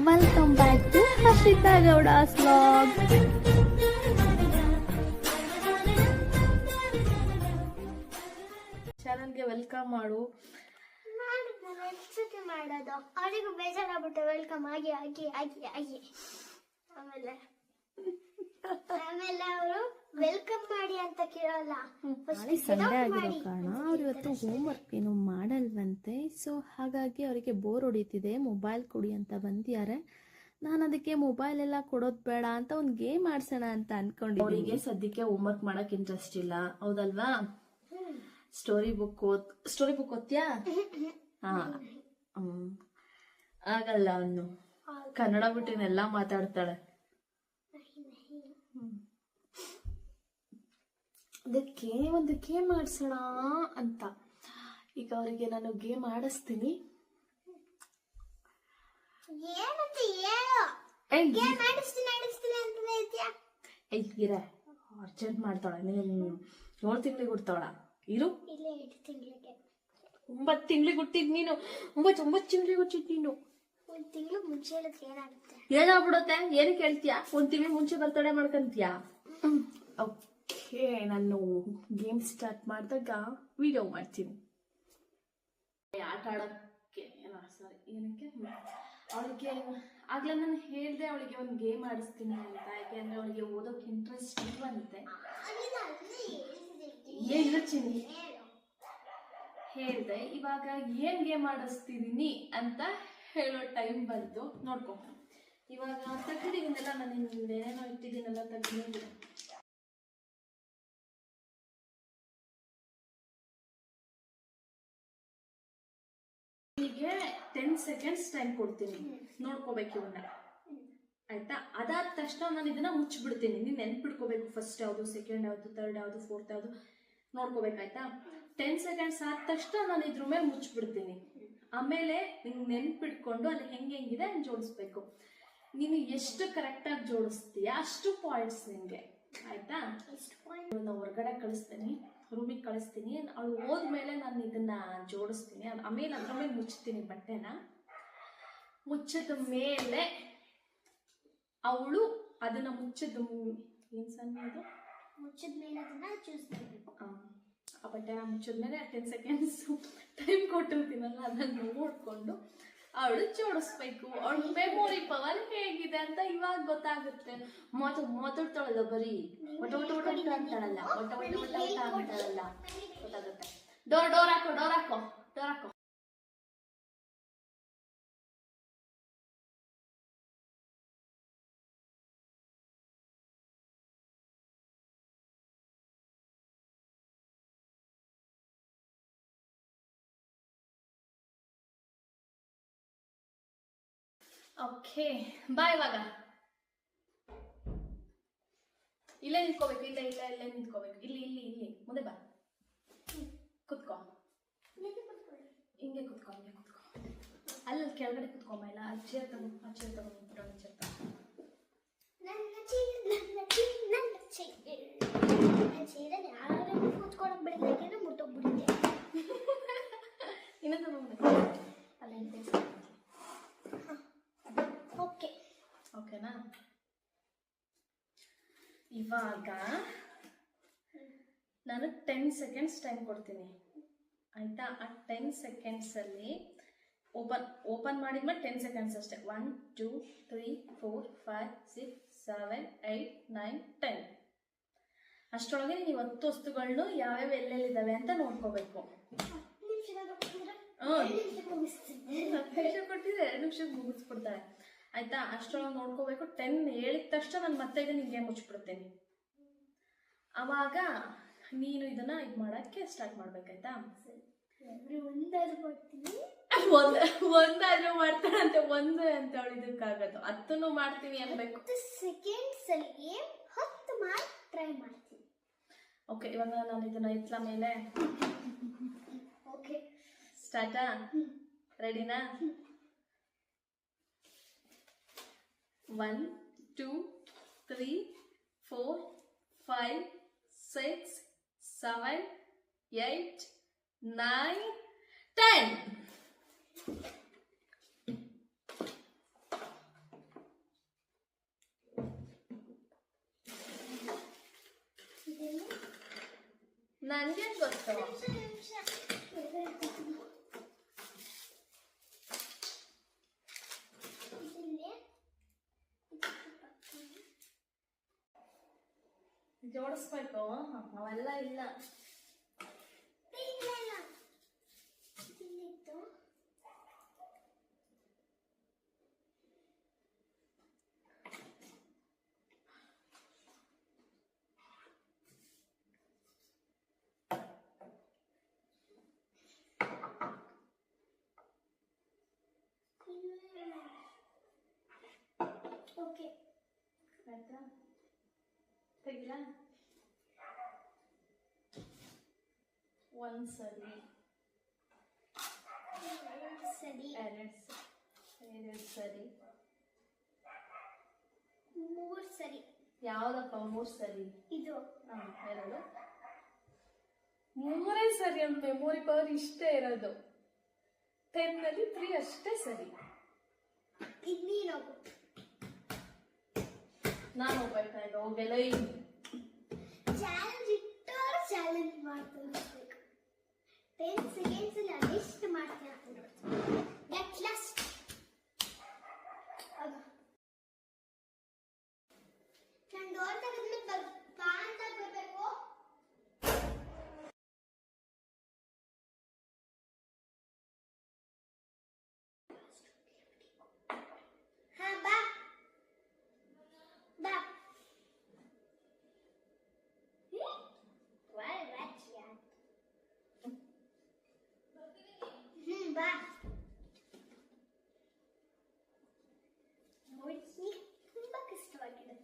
Welcome back to Harshita Gowda's vlog. ಚಾನಲ್ಗೆ welcome ಮಾಡು. ಮಾಡೋದು ಅವರಿಗೂ ಬೇಜಾರಾಗ್ಬಿಟ್ಟು ವೆಲ್ಕಮ್ ಆಗಿ ಆಗಿ ಆಗಿ ಆಗಿ ಆಮೇಲೆ ಅವರು ವೆಲ್ಕಮ್ ಮಾಡಿ ಅಂತ ಕೇಳಲ್ಲ. ನಾಳೆ ಸಂಡೇ ಆಗಿರೋ ಕಾರಣ ಅವ್ರು ಇವತ್ತು ಹೋಮ್ವರ್ಕ್ ಏನು ಮಾಡಲ್ವಂತೆ. ಸೊ ಹಾಗಾಗಿ ಅವರಿಗೆ ಬೋರ್ ಹೊಡಿತಿದೆ, ಮೊಬೈಲ್ ಕೊಡಿ ಅಂತ ಬಂದಿದ್ದಾರೆ. ನಾನು ಅದಕ್ಕೆ ಮೊಬೈಲ್ ಎಲ್ಲ ಕೊಡೋದು ಬೇಡ ಅಂತ ಒಂದು ಗೇಮ್ ಆಡ್ಸೋಣ ಅಂತ ಅನ್ಕೊಂಡಿದ್ದೀನಿ. ಅವರಿಗೆ ಸದ್ಯಕ್ಕೆ ಹೋಮ್ವರ್ಕ್ ಮಾಡಕ್ ಇಂಟ್ರೆಸ್ಟ್ ಇಲ್ಲ, ಹೌದಲ್ವಾ? ಸ್ಟೋರಿ ಬುಕ್ ಓದ್ತೀಯಾ? ಹಾ, ಆಗಲ್ಲ. ಅವನು ಕನ್ನಡ ಬಿಟ್ಟಿನೆಲ್ಲ ಮಾತಾಡ್ತಾಳೆ. ಅದಕ್ಕೆ ಒಂದು ಗೇಮ್ ಆಡ್ಸೋಣ ಅಂತ ಈಗ ಅವರಿಗೆ ನಾನು ಗೇಮ್ ಆಡಿಸ್ತೀನಿ. ಅರ್ಜೆಂಟ್ ಮಾಡ್ತಾಳ, 7 ತಿಂಗಳಿಗೆ ಹುಡ್ತಾವಳ. ಇರು, 9 ತಿಂಗಳಿಗೆ ಹುಟ್ಟಿದ್ ನೀನು. 9 ತಿಂಗಳಿಗೆ ಹುಟ್ಟಿದ್ ನೀನು. 1 ತಿಂಗಳು ಮುಂಚೆ ಹೇಳಿದ್ರೆ ಏನಾಗುತ್ತೆ? ಏನಾಗ್ಬಿಡುತ್ತೆ? ಏನಕ್ಕೆ ಹೇಳ್ತೀಯಾ? 1 ತಿಂಗಳು ಮುಂಚೆ ಬರ್ತಡೇ ಮಾಡ್ಕೊಂತೀಯಾ? ಓಕೆ, ನಾನು ಗೇಮ್ ಸ್ಟಾರ್ಟ್ ಮಾಡಿದಾಗ ವಿಡಿಯೋ ಮಾಡ್ತೀನಿ. ಆಟ ಆಡೋಕ್ಕೆ ಏನಕ್ಕೆ ಅವಳಿಗೆ ಆಗ್ಲೇ ನಾನು ಹೇಳಿದೆ ಅವಳಿಗೆ ಒಂದು ಗೇಮ್ ಆಡಿಸ್ತೀನಿ ಅಂತ. ಯಾಕೆಂದ್ರೆ ಅವಳಿಗೆ ಓದೋಕೆ ಇಂಟ್ರೆಸ್ಟ್ ಇರುವಂತೆ. ಹೇಳಿದೆ, ಇವಾಗ ಏನ್ ಗೇಮ್ ಆಡಿಸ್ತಿದೀನಿ ಅಂತ ಹೇಳೋ ಟೈಮ್ ಬಂತು. ನೋಡ್ಕೊ, ಇವಾಗ ತೆಗ್ದಿದ್ದೀನಲ್ಲ, ನಾನು ಏನೇನೋ ಇಟ್ಟಿದ್ದೀನಲ್ಲ ತೆಗ್ದಿದ್ದೀನಿ. ಹೀಗೆ 10 ಸೆಕೆಂಡ್ಸ್ ಟೈಮ್ ಕೊಡ್ತೀನಿ, ನೋಡ್ಕೋಬೇಕು ಇವನ್ನ, ಆಯ್ತಾ? ಅದಾದ ತಕ್ಷಣ ನಾನು ಇದನ್ನ ಮುಚ್ಚಿಬಿಡ್ತೀನಿ. ನೀನು ನೆನ್ಪಿಡ್ಕೋಬೇಕು, ಫಸ್ಟ್ ಯಾವುದು, ಸೆಕೆಂಡ್ ಯಾವುದು, ಥರ್ಡ್ ಯಾವುದು, ಫೋರ್ತ್ ಯಾವುದು ನೋಡ್ಕೋಬೇಕಾಯ್ತಾ? 10 ಸೆಕೆಂಡ್ಸ್ ಆದ ತಕ್ಷಣ ನಾನು ಇದ್ರ ಮೇಲೆ ಮುಚ್ಚಿಬಿಡ್ತೀನಿ. ಆಮೇಲೆ ನಿಂಗೆ ನೆನ್ಪಿಡ್ಕೊಂಡು ಅಲ್ಲಿ ಹೆಂಗಿದೆ ಜೋಡಿಸ್ಬೇಕು. ನೀನು ಎಷ್ಟು ಕರೆಕ್ಟಾಗಿ ಜೋಡಿಸ್ತೀಯ ಅಷ್ಟು ಪಾಯಿಂಟ್ಸ್ ನಿಂಗೆ, ಆಯ್ತಾ? ಹೊರಗಡೆ ಕಳಿಸ್ತೀನಿ, ರೂಮಿಗೆ ಕಳಿಸ್ತೀನಿ. ಅವಳು ಹೋದ್ಮೇಲೆ ನಾನು ಇದನ್ನ ಜೋಡಿಸ್ತೀನಿ. ಆಮೇಲೆ ಅದ್ರ ಮೇಲೆ ಮುಚ್ತೀನಿ ಬಟ್ಟೆನ. ಮುಚ್ಚಿದ ಮೇಲೆ ಅವಳು ಅದನ್ನ ಮುಚ್ಚಿದ ಏನ್ ಸಣ್ಣದು ಮುಚ್ಚಿದ ಮೇಲೆ ಅದನ್ನ ಚೂಸ್ ಮಾಡಬೇಕು. ಆ ಬಟ್ಟೆನ ಮುಚ್ಚಿದ್ಮೇಲೆ 10 ಸೆಕೆಂಡ್ಸ್ ಟೈಮ್ ಕೊಟ್ಟಿರ್ತೀನಲ್ಲ, ಅದನ್ನ ನೋಡ್ಕೊಂಡು ಅವಳು ಜೋಡಿಸ್ಬೇಕು. ಅವಳ ಮೆಮೊರಿ ಪವರ್ ಹೇಗಿದೆ ಅಂತ ಇವಾಗ ಗೊತ್ತಾಗುತ್ತೆ. ಮಾತಾಡ್ತಾಳಲ್ಲ, ಬರೀ ಒಟ ಅಂತಾಳಲ್ಲ, ಒಟ ಅಂತಾಳಲ್ಲ, ಗೊತ್ತಾಗುತ್ತೆ. ಡೋರ್ ಹಾಕೋ. ಓಕೆ, ಬಾ. ಇವಾಗ ಇಲ್ಲೇ ನಿಂತ್ಕೋಬೇಕು. ಇಲ್ಲೇ ನಿಂತ್ಕೋಬೇಕು. ಇಲ್ಲಿ ಮುಂದೆ ಬಾ, ಕುತ್ಕೋ. ಹಿಂಗೆ ಕುತ್ಕೋ. ಅಲ್ಲಿ ಕೆಳಗಡೆ ಕುತ್ಕೊಂಬ. ಇಲ್ಲ ಚೇರ್ ತಗೋ. ಕೂತ್ಕೊಳಕ್ ಬಿಡೋದಕ್ಕೆ ಮುಟ್ಟೋಗ್ಬಿಡುತ್ತೆ. ಇನ್ನೊಂದು ತಗೊಂಡೆ ಅಲ್ಲೇ. ಓಕೆನಾ? ಇವಾಗ ನಾನು 10 ಸೆಕೆಂಡ್ಸ್ ಟೈಮ್ ಕೊಡ್ತೀನಿ, ಆಯ್ತಾ? ಆ 10 ಸೆಕೆಂಡ್ಸ್ ಅಲ್ಲಿ ಓಪನ್ ಮಾಡಿದ್ಮೇಲೆ 10 ಸೆಕೆಂಡ್ಸ್ ಅಷ್ಟೇ. 1 2 3 4 5 6 7 8 9 10. ಅಷ್ಟರೊಳಗೆ ನೀವು 10 ವಸ್ತುಗಳನ್ನು ಯಾವ್ಯಾವ ಎಲ್ಲೆಲ್ಲಿದ್ದಾವೆ ಅಂತ ನೋಡ್ಕೋಬೇಕು. ಕೊಟ್ಟಿದೆ 2 ನಿಮಿಷಕ್ಕೆ ಮುಗಿಸ್ಬಿಡ್ತಾರೆ, ಆಯ್ತಾ? ಅಷ್ಟರೊಳಗೆ ನೋಡ್ಕೋಬೇಕು. 10 ಹೇಳಿದ ತಕ್ಷಣ ನಾನು ಮತ್ತೆ ಇದನ್ನ ಹಿಂಗೆ ಮುಚ್ಚಿಬಿಡ್ತೇನೆ. ಅವಾಗ ನೀನು ಇದನ್ನ ಮಾಡಕ್ಕೆ ಸ್ಟಾರ್ಟ್ ಮಾಡ್ಬೇಕಾಯ್ತಾ? ಒಂದಾದ್ರೂ ಮಾಡ್ತಾಳಂತೆ. ಒಂದು ಅಂತ ಅವಳಿದಕ್ಕಾಗದು, 10 ಮಾಡ್ತೀನಿ ಅನ್ಬೇಕು. 10 ಸೆಕೆಂಡ್ಸ್ ಅಲ್ಲಿ 10 ಮಾಡಿ ಟ್ರೈ ಮಾಡ್ತೀನಿ. ಓಕೆ, ಇವಾಗ ನಾನು ಇದನ್ನ ಇಟ್ಲ ಮೇಲೆ ಓಕೆ ಸ್ಟಾರ್ಟಾ? ರೆಡಿನಾ? 1 2 3 4 5 6 7 8 9 10. ನನ್ಗೆ ಗೊತ್ತು. ನಿಮಿಷ ಜೋಡಿಸ್ಬೇಕು. ಅವೆಲ್ಲ ಇಲ್ಲ. ಓಕೆ ಆಯ್ತಾ? ತೆಗಿಲ. ಒಂದ್ಸರಿ, ಸರಿ, ಎರಡು ಸರಿ, ಮೂರು ಸರಿ. ಯಾವ್ದಪ್ಪ 3 ಸರಿ? ಇದು 2. 3 ಸರಿ. ಒಂದು ಮೆಮೊರಿ ಪವರ್ ಇಷ್ಟೇ ಇರೋದು. 10 ನಲ್ಲಿ 3 ಅಷ್ಟೇ ಸರಿ. ಇನ್ನೇನು ನಾನು ಹೋಗ್ತಾ ಇಲ್ಲ. ಹೋಗೆಲ್ಲ ಚಾಲೆಂಜ್ ಇಟ್ಟು ಚಾಲೆಂಜ್ ಮಾಡ್ತಾ ಇರ್ಬೇಕು. 10 ಸೆಕೆಂಡ್ಸ್ ಅಲ್ಲಿ ಅದೆಷ್ಟು ಮಾಡ್ತೀನಿ ದಟ್ ಲಾಸ್ಟ್. ನಾನು ಡೋರ್ ತೆಗೆದ್ಮೇಲೆ ಬಾ ಅಂತ ಬರಬೇಕು. ಹಾ ಬಾ ಬಾ. ಬಾ ನೋಡಿ, ತುಂಬಾ ಕಷ್ಟವಾಗಿದೆ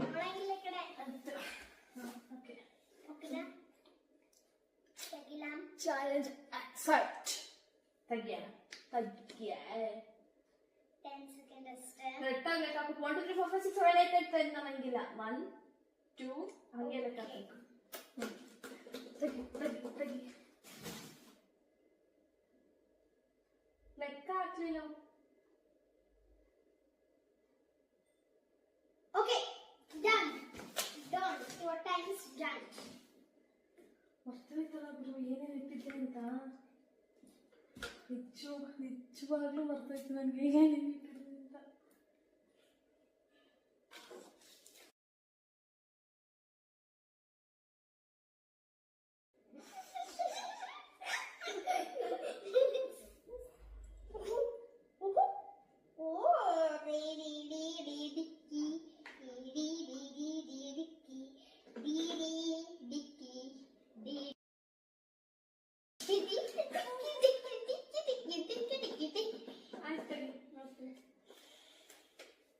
ನೋಡಂಗಿಲ್ಲ ಕಡೆ. ಓಕೆನಾ? ತೆಗಿಲ. Challenge accept. ತೆಗಿಯ 10 ಸೆಕೆಂಡ್ ಅಷ್ಟೇ. ಕರೆಕ್ಟಾಗಿ ಲೆಕ್ಕ ಹಾಕು. 1 2 3 4 5 6 7 8 9 10 ಅನ್ನಂಗಿಲ್ಲ. 1 2 ಹಂಗೆ ಲೆಕ್ಕ ಹಾಕು. ತೆಗಿ ಲೆಕ್ಕ ಹಾಕ್ಲಿಲ್ಲ. Okay done. your time is done. ಮರ್ತೋಯ್ತಲ್ಲ ಗುರು, ಏನೇನು ಇಟ್ಟಿದ್ದೆ ಅಂತ. ನಿಜವಾಗ್ಲೂ ಮರ್ತೋಯ್ತು ನನಗೆ ಏನೇನು ಇಟ್ಟಿದ್ದೆ ಅಂತ.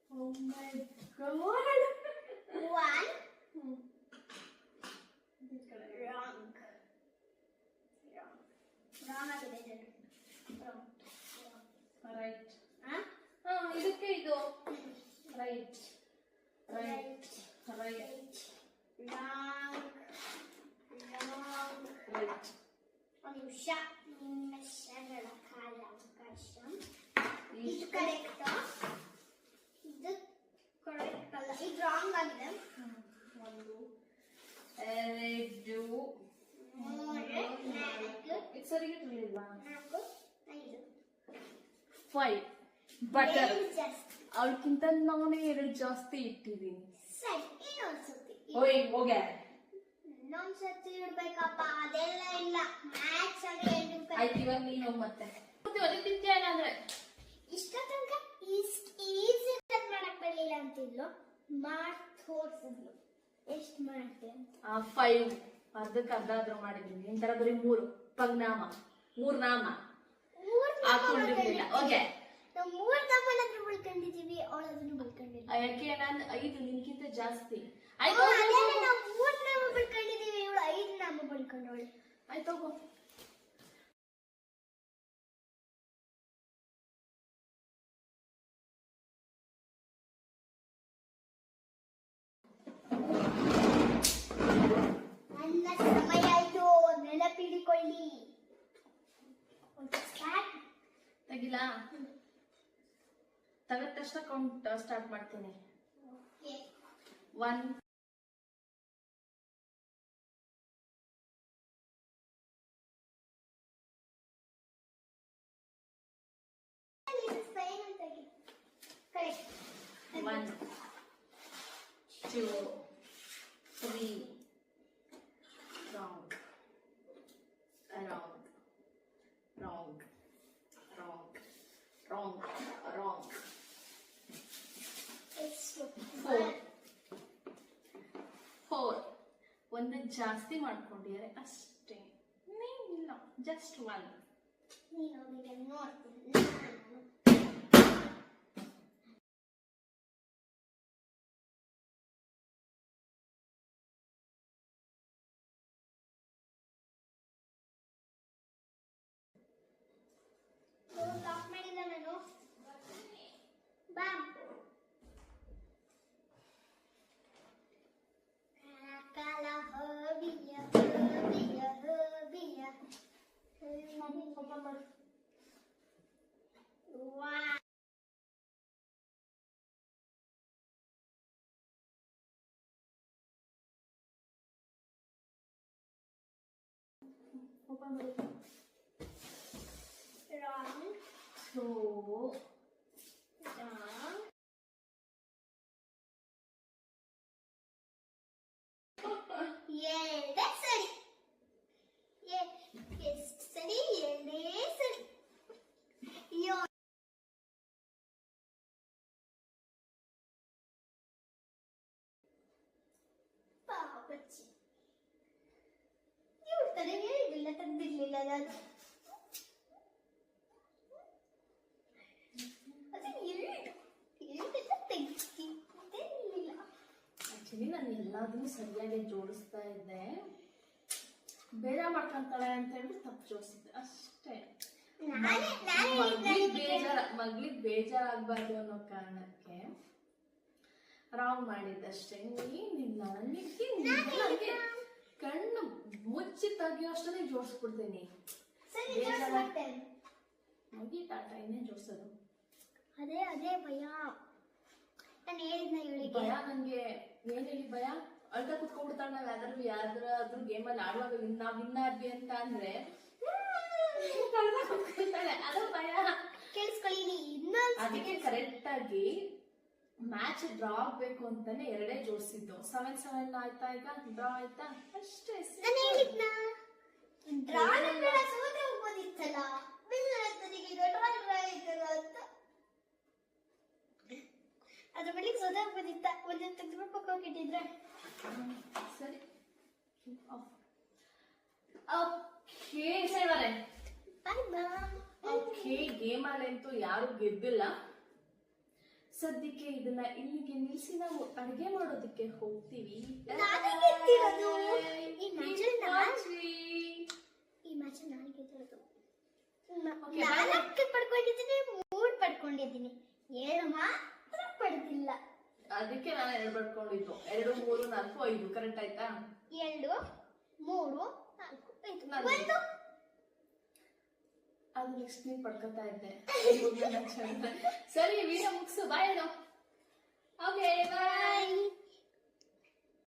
Oh my god. One. Wrong ಆಗಿದೆ. Right. ಇದಕ್ಕೆ ಇದು ರೈಟ್. Right. Wrong. ರೈಟ್. ಒಂದು ನಿಮಿಷ ನಿಮಿಷಗಳ ಕಾಲ ಅವಕಾಶ. ಇದು ಕರೆಕ್ಟ್, ಇದು ಕರೆಕ್ಟ್ ಅಲ್ಲ, ಇದು ರಾಂಗ್ ಆಗಿದೆ. 1 2 3 ಇದು ಸರಿಗೆ ತಿಳಿಲ್ವಾ? 4 5 5 ಬಟರ್. ಅವಳಕ್ಕಿಂತ ನಾನೇ 2 ಜಾಸ್ತಿ ಇಟ್ಟಿದ್ದೀನಿ. ಸರಿ, ಇನ್ನೊಂದ್ಸತಿ ಹೋಗೆ ಇನ್ನೊಂದ್ಸತಿ ಇಡ್ಬೇಕಪ್ಪ. ಅದೆಲ್ಲ ಇಲ್ಲ, ಮ್ಯಾಥ್ಸ್ ಅಂದ್ರೆ ಆಯ್ತು. ಇವಾಗ ನೀನು ಮತ್ತೆ ತಿಂತೀಯ ಅಂದ್ರೆ ಇಷ್ಟ ತನಕ ಈಸಿ ಮಾಡಕ್ ಬರಲಿಲ್ಲ ಅಂತಿದ್ಲು, ಮಾಡ್ ತೋರ್ಸಿದ್ಲು. ಎಷ್ಟು ಮಾಡ್ತೇನೆ? 5 ಅರ್ಧಕ್ಕೆ ಅರ್ಧ ಆದ್ರೂ ಮಾಡಿದೀನಿ. ನಿನ್ ತರ ಬರೀ 3 ಪಂಗ್ನಾಮ 3 ನಾಮ ಹಾಕೊಂಡಿರ್ಲಿಲ್ಲ. ಓಕೆ, ನಾವು 3 ನಾಮನಾದ್ರೂ ಉಳ್ಕೊಂಡಿದೀವಿ, ಅವಳದನ್ನು ಉಳ್ಕೊಂಡಿಲ್ಲ. ಯಾಕೆ ನಾನು 5 ನಿನ್ಗಿಂತ ಜಾಸ್ತಿ. ನಾವು 3 ನಾಮ ಬಳ್ಕೊಂಡಿದೀವಿ, ಇವಳು 5 ನಾಮ ಬಳ್ಕೊಂಡವಳು. ಆಯ್ತು. ನನ್ನ ಸಮಯ ಆಯ್ತು, ನೆನಪಿಡಿಕೊಳ್ಳಿ. ತೆಗಿಲ. ತೆಗೆದ ತಕ್ಷಣ ಕೌಂಟ್ ಸ್ಟಾರ್ಟ್ ಮಾಡ್ತೀನಿ. 1 1, 2, 3. Wrong. Wrong. Wrong. Wrong. Wrong. Wrong. It's 4. 4. ಒಂದು ಜಾಸ್ತಿ ಮಾಡ್ಕೊಂಡಿದ್ದಾರೆ ಅಷ್ಟೇ. ಇಲ್ಲ, ಜಸ್ಟ್ 1. ನೀನು ಅವನಿಗೆ ನೋಡ್ತೀನಿ. ಲಾಕ್ ಮಾಡಿಲ್ಲ ನಾನು. ಬಾ. ಕಾಲ ಹೋಗಿಯ ಹೋಗಿಯ ಹೋಗಿಯ. ವಾ. ಓಪನ್ ಮಾಡಿ. ರಾಂಗ್. So, ಎರಡೇ ಸರಿ. ಎಷ್ಟು ಸರಿ? ಎರಡೇ ಸರಿ. ಅಯ್ಯೋ. ಪಾಪಚ್ಚಿ. ಇವ್ರ ತರ ಹೇಳಿಲ್ಲ, ತಂದಿರ್ಲಿಲ್ಲ ನಾನು. ಆಕ್ಚುಲಿ ನಾನು ಎಲ್ಲದನ್ನು ಸರಿಯಾಗಿ ಜೋಡಿಸ್ತಾ ಇದ್ದೆ. ಬೇಜಾರ್ ಮಾಡ್ಕೊಂತಾಳೆ ಅಂತ ಹೇಳಿ ತಪ್ಪು ಜೋಡಿಸಿದ್ದೆ ಅಷ್ಟೇ. ಮಗ್ಳಿಗೆ ಬೇಜಾರಾಗಬಾರ್ದು ಅನ್ನೋ ಕಾರಣಕ್ಕೆ ರಾಂಗ್ ಮಾಡಿದ್ದಷ್ಟೇ. ಏನಿಲ್ಲ, ನನಗೆ ಕಣ್ಣು ಮುಚ್ಚಿ ತೆಗಿಯೋಷ್ಟೇ ಜೋಡಿಸ್ಬಿಡ್ತೀನಿ. ಮುಗಿ ಟಾಟಾ ಇನ್ನೇ ಜೋಡಿಸೋದು. ಅದೇ ಭಯ. ನಾನು ಹೇಳಿದ್ನ ಇವಳಿಗೆ. ಭಯ ನಂಗೆ ಏನ್ ಹೇಳಿ ಭಯ? ಅಳ್ತ ಕುತ್ಕೊಂಡ್ಬಿಡ್ತಾಳೆ. ನಾವ್ ಯಾವ್ದಾದ್ರು ಗೇಮಲ್ಲಿ ಆಡುವಾಗ ನಾವ್ ವಿನ್ ಆದ್ವಿ ಅಂತ ಅಂದ್ರೆ ಕುತ್ಕೊಳ್ತಾಳೆ. ಅದು ಭಯ. ಕೇಳಿಸ್ಕೊಳ್ಳಿ ಇನ್ನೊಂದು. ಅದಕ್ಕೆ ಕರೆಕ್ಟ್ ಆಗಿ ಮ್ಯಾಚ್ ಡ್ರಾ ಆಗ್ಬೇಕು ಅಂತಾನೆ ಎರಡೇ ಜೋಡಿಸಿದ್ದು. 7-7 ಆಯ್ತಾ? ಈಗ ಡ್ರಾ ಆಯ್ತಾ? ಅಷ್ಟೇ. ನಾನು ಹೇಳಿದ್ನ ಡ್ರಾ ಸೋದ್ರೆ ಹೋಗ್ಬೋದಿತ್ತಲ್ಲ. ಅಂತ ಅದ್ರ ಬಳಿ ಸೋದಾಗ್ಬೋದಿತ್ತ. ಒಂದ್ ತೆಗೆದ್ಬಿಟ್ಟು ಹೋಗಿಟ್ಟಿದ್ರೆ ಸರಿ. ಓಕೆ ಸೇವರೆ. ಓಕೆ, ಗೇಮ್ ಅಲ್ಲಂತೂ ಯಾರು ಗೆದ್ದಿಲ್ಲ. ಸದ್ಯಕ್ಕೆ ಇದನ್ನ ಇಲ್ಲಿಗೆ ನಿಲ್ಸಿ ನಾವು ಅಡಿಗೆ ಮಾಡೋದಕ್ಕೆ ಹೋಗ್ತೀವಿ. ಈ ಮ್ಯಾಚ್ ನಾನು ಗೆದ್ದಿರೋದು. 4 ಪಡ್ಕೊಂಡಿದ್ದೀನಿ, 3 ಪಡ್ಕೊಂಡಿದ್ದೀನಿ, 7 ಮಾತ್ರ ಪಡೆದಿಲ್ಲ. ಅದಕ್ಕೆ ನಾನು 2 ಪಡ್ಕೊಂಡಿದ್ದು. 2, 3, 4, 5 ಕರೆಕ್ಟ್ ಆಯ್ತಾ? 2, 3, 4, 5. ಅದು ನೆಕ್ಸ್ಟ್ ನೀನ್ ಪಡ್ಕೊತಾ ಇದ್ದೆ. ಸರಿ, ವಿಡಿಯೋ ಮುಗಿಸು. ಬಾಯ್. Okay bye.